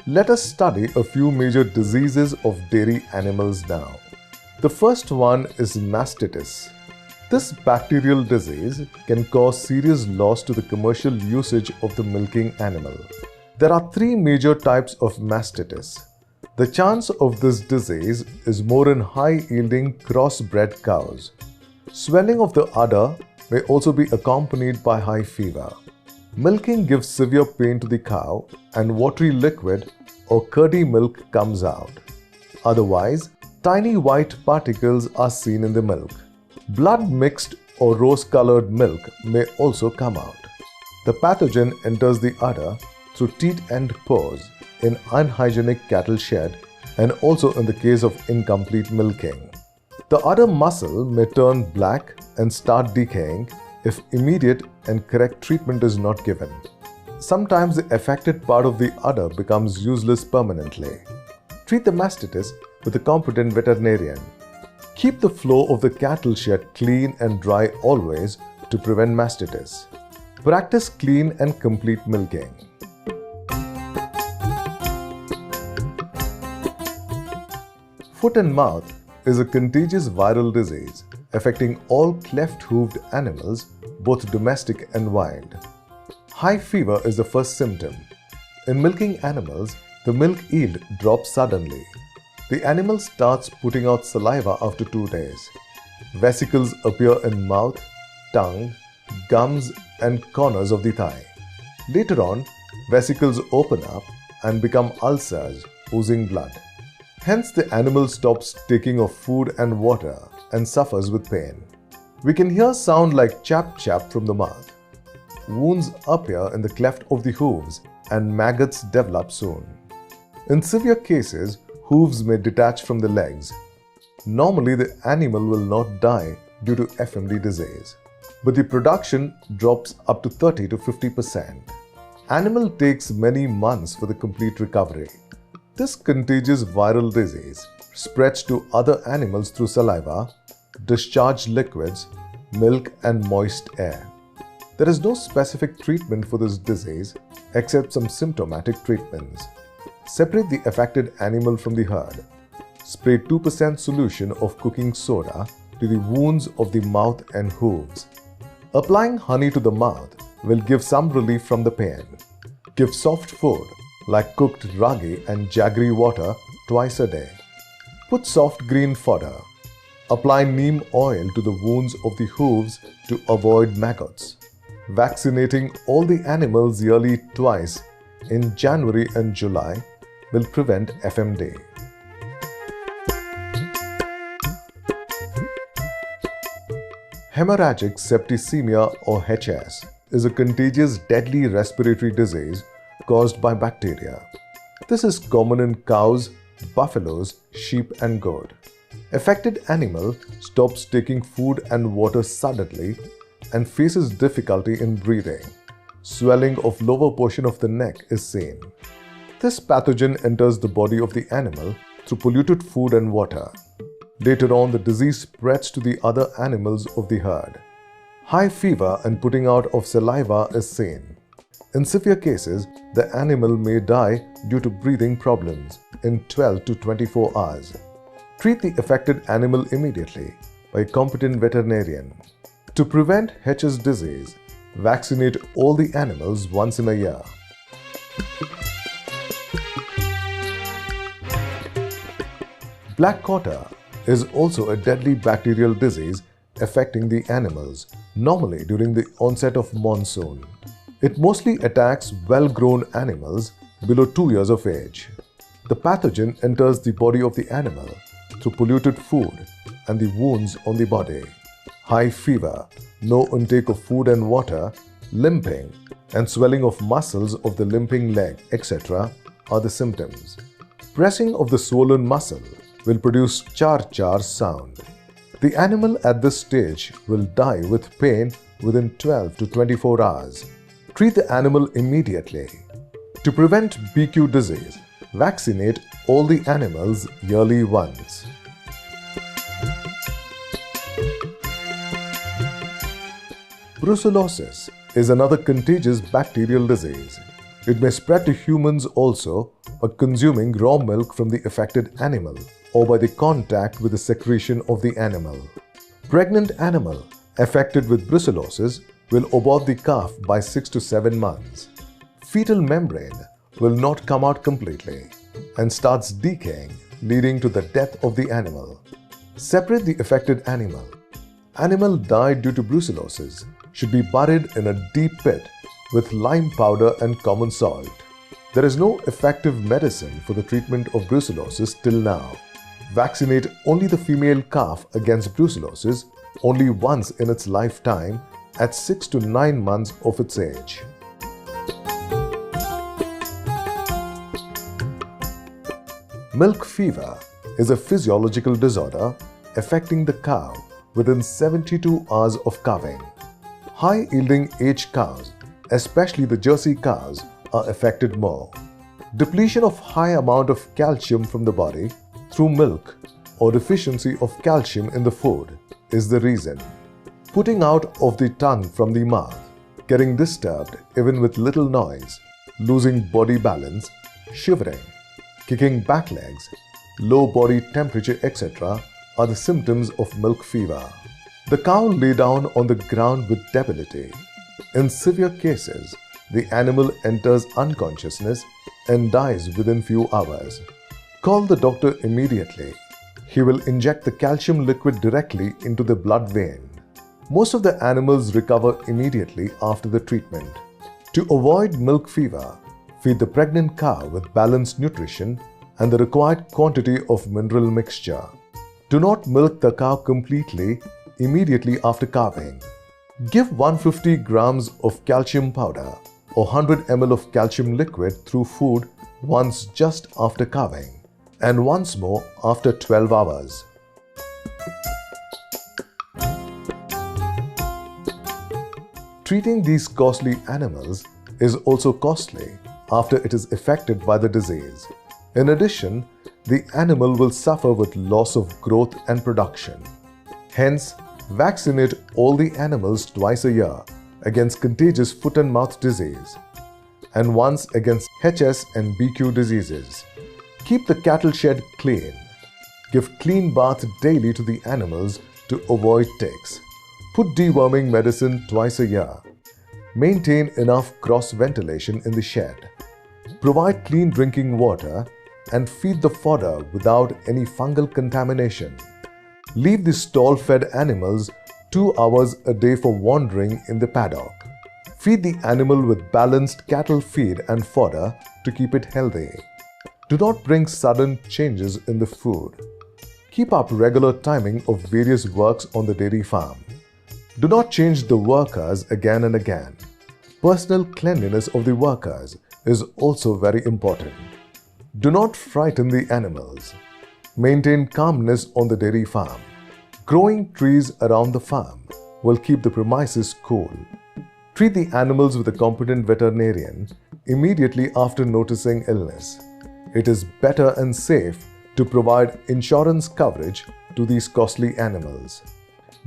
Let us study a few major diseases of dairy animals now. The first one is mastitis. This bacterial disease can cause serious loss to the commercial usage of the milking animal. There are three major types of mastitis. The chance of this disease is more in high-yielding crossbred cows. Swelling of the udder may also be accompanied by high fever. Milking gives severe pain to the cow and watery liquid or curdy milk comes out. Otherwise, tiny white particles are seen in the milk. Blood mixed or rose-colored milk may also come out. The pathogen enters the udder through teat and pores in unhygienic cattle shed and also in the case of incomplete milking. The udder muscle may turn black and start decaying if immediate and correct treatment is not given. Sometimes the affected part of the udder becomes useless permanently. Treat the mastitis with a competent veterinarian. Keep the floor of the cattle shed clean and dry always to prevent mastitis. Practice clean and complete milking. Foot and mouth is a contagious viral disease affecting all cleft-hooved animals, both domestic and wild. High fever is the first symptom. In milking animals, the milk yield drops suddenly. The animal starts putting out saliva after 2 days. Vesicles appear in mouth, tongue, gums and corners of the thigh. Later on, vesicles open up and become ulcers, oozing blood. Hence, the animal stops taking of food and water and suffers with pain. We can hear sound like chap-chap from the mouth. Wounds appear in the cleft of the hooves and maggots develop soon. In severe cases, hooves may detach from the legs. Normally, the animal will not die due to FMD disease, but the production drops up to 30 to 50%. Animal takes many months for the complete recovery. This contagious viral disease spreads to other animals through saliva, discharged liquids, milk and moist air. There is no specific treatment for this disease except some symptomatic treatments. Separate the affected animal from the herd. Spray 2% solution of cooking soda to the wounds of the mouth and hooves. Applying honey to the mouth will give some relief from the pain. Give soft food like cooked ragi and jaggery water twice a day. Put soft green fodder. Apply neem oil to the wounds of the hooves to avoid maggots. Vaccinating all the animals yearly twice in January and July will prevent FMD. Hemorrhagic septicemia or HS is a contagious deadly respiratory disease caused by bacteria. This is common in cows, buffaloes, sheep and goat. Affected animal stops taking food and water suddenly and faces difficulty in breathing. Swelling of lower portion of the neck is seen. This pathogen enters the body of the animal through polluted food and water. Later on, the disease spreads to the other animals of the herd. High fever and putting out of saliva is seen. In severe cases, the animal may die due to breathing problems in 12 to 24 hours. Treat the affected animal immediately by a competent veterinarian. To prevent HS disease, vaccinate all the animals once in a year. Black quarter is also a deadly bacterial disease affecting the animals, normally during the onset of monsoon. It mostly attacks well-grown animals below 2 years of age. The pathogen enters the body of the animal through polluted food and the wounds on the body. High fever, no intake of food and water, limping, and swelling of muscles of the limping leg, etc. are the symptoms. Pressing of the swollen muscle will produce char-char sound. The animal at this stage will die with pain within 12 to 24 hours. Treat the animal immediately. To prevent BQ disease, vaccinate all the animals yearly once. Brucellosis is another contagious bacterial disease. It may spread to humans also by consuming raw milk from the affected animal or by the contact with the secretion of the animal. Pregnant animal affected with brucellosis will abort the calf by 6 to 7 months. Fetal membrane will not come out completely and starts decaying, leading to the death of the animal. Separate the affected animal. Animal died due to brucellosis should be buried in a deep pit with lime powder and common salt. There is no effective medicine for the treatment of brucellosis till now. Vaccinate only the female calf against brucellosis only once in its lifetime at 6 to 9 months of its age. Milk fever is a physiological disorder affecting the cow within 72 hours of calving. High-yielding aged cows, especially the Jersey cows, are affected more. Depletion of high amount of calcium from the body through milk or deficiency of calcium in the food is the reason. Putting out of the tongue from the mouth, getting disturbed even with little noise, losing body balance, shivering, kicking back legs, low body temperature, etc. are the symptoms of milk fever. The cow lay down on the ground with debility. In severe cases, the animal enters unconsciousness and dies within few hours. Call the doctor immediately. He will inject the calcium liquid directly into the blood vein. Most of the animals recover immediately after the treatment. To avoid milk fever, feed the pregnant cow with balanced nutrition and the required quantity of mineral mixture. Do not milk the cow completely immediately after calving. Give 150 grams of calcium powder or 100 ml of calcium liquid through food once just after calving and once more after 12 hours. Treating these costly animals is also costly after it is affected by the disease. In addition, the animal will suffer with loss of growth and production. Hence, vaccinate all the animals twice a year against contagious foot and mouth disease and once against HS and BQ diseases. Keep the cattle shed clean. Give clean bath daily to the animals to avoid ticks. Put deworming medicine twice a year. Maintain enough cross ventilation in the shed. Provide clean drinking water and feed the fodder without any fungal contamination. Leave the stall-fed animals 2 hours a day for wandering in the paddock. Feed the animal with balanced cattle feed and fodder to keep it healthy. Do not bring sudden changes in the food. Keep up regular timing of various works on the dairy farm. Do not change the workers again and again. Personal cleanliness of the workers is also very important. Do not frighten the animals. Maintain calmness on the dairy farm. Growing trees around the farm will keep the premises cool. Treat the animals with a competent veterinarian immediately after noticing illness. It is better and safe to provide insurance coverage to these costly animals.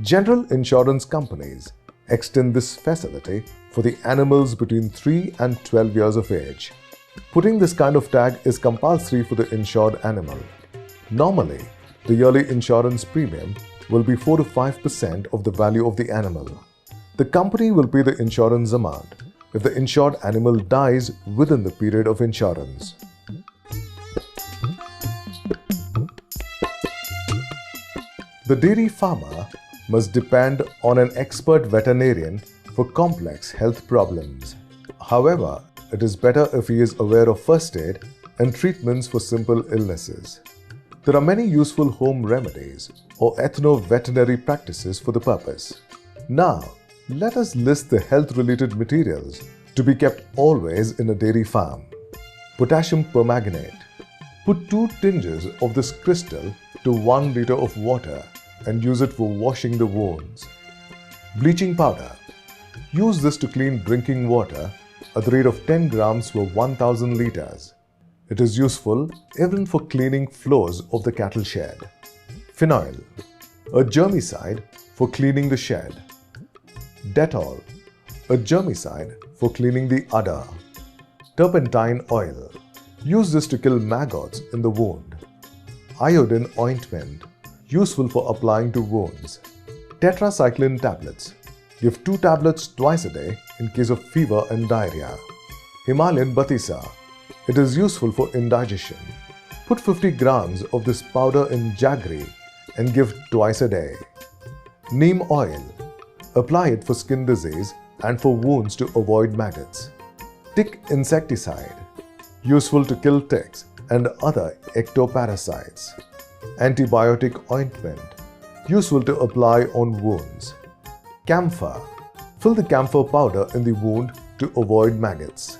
General insurance companies extend this facility for the animals between 3 and 12 years of age. Putting this kind of tag is compulsory for the insured animal. Normally, the yearly insurance premium will be 4 to 5% of the value of the animal. The company will pay the insurance amount if the insured animal dies within the period of insurance. The dairy farmer must depend on an expert veterinarian for complex health problems. However, it is better if he is aware of first aid and treatments for simple illnesses. There are many useful home remedies or ethno-veterinary practices for the purpose. Now, let us list the health-related materials to be kept always in a dairy farm. Potassium permanganate. Put 2 tinges of this crystal to 1 liter of water and use it for washing the wounds. Bleaching powder. Use this to clean drinking water at the rate of 10 grams per 1000 liters. It is useful even for cleaning floors of the cattle shed. Phenol. A germicide for cleaning the shed. Dettol a germicide for cleaning the udder. Turpentine oil. Use this to kill maggots in the wound. Iodine ointment. Useful for applying to wounds. Tetracycline tablets. Give 2 tablets twice a day in case of fever and diarrhea. Himalayan Batisa. It is useful for indigestion. Put 50 grams of this powder in jaggery and give twice a day. Neem oil. Apply it for skin disease and for wounds to avoid maggots. Tick insecticide. Useful to kill ticks and other ectoparasites. Antibiotic ointment. Useful to apply on wounds. Camphor. Fill the camphor powder in the wound to avoid maggots.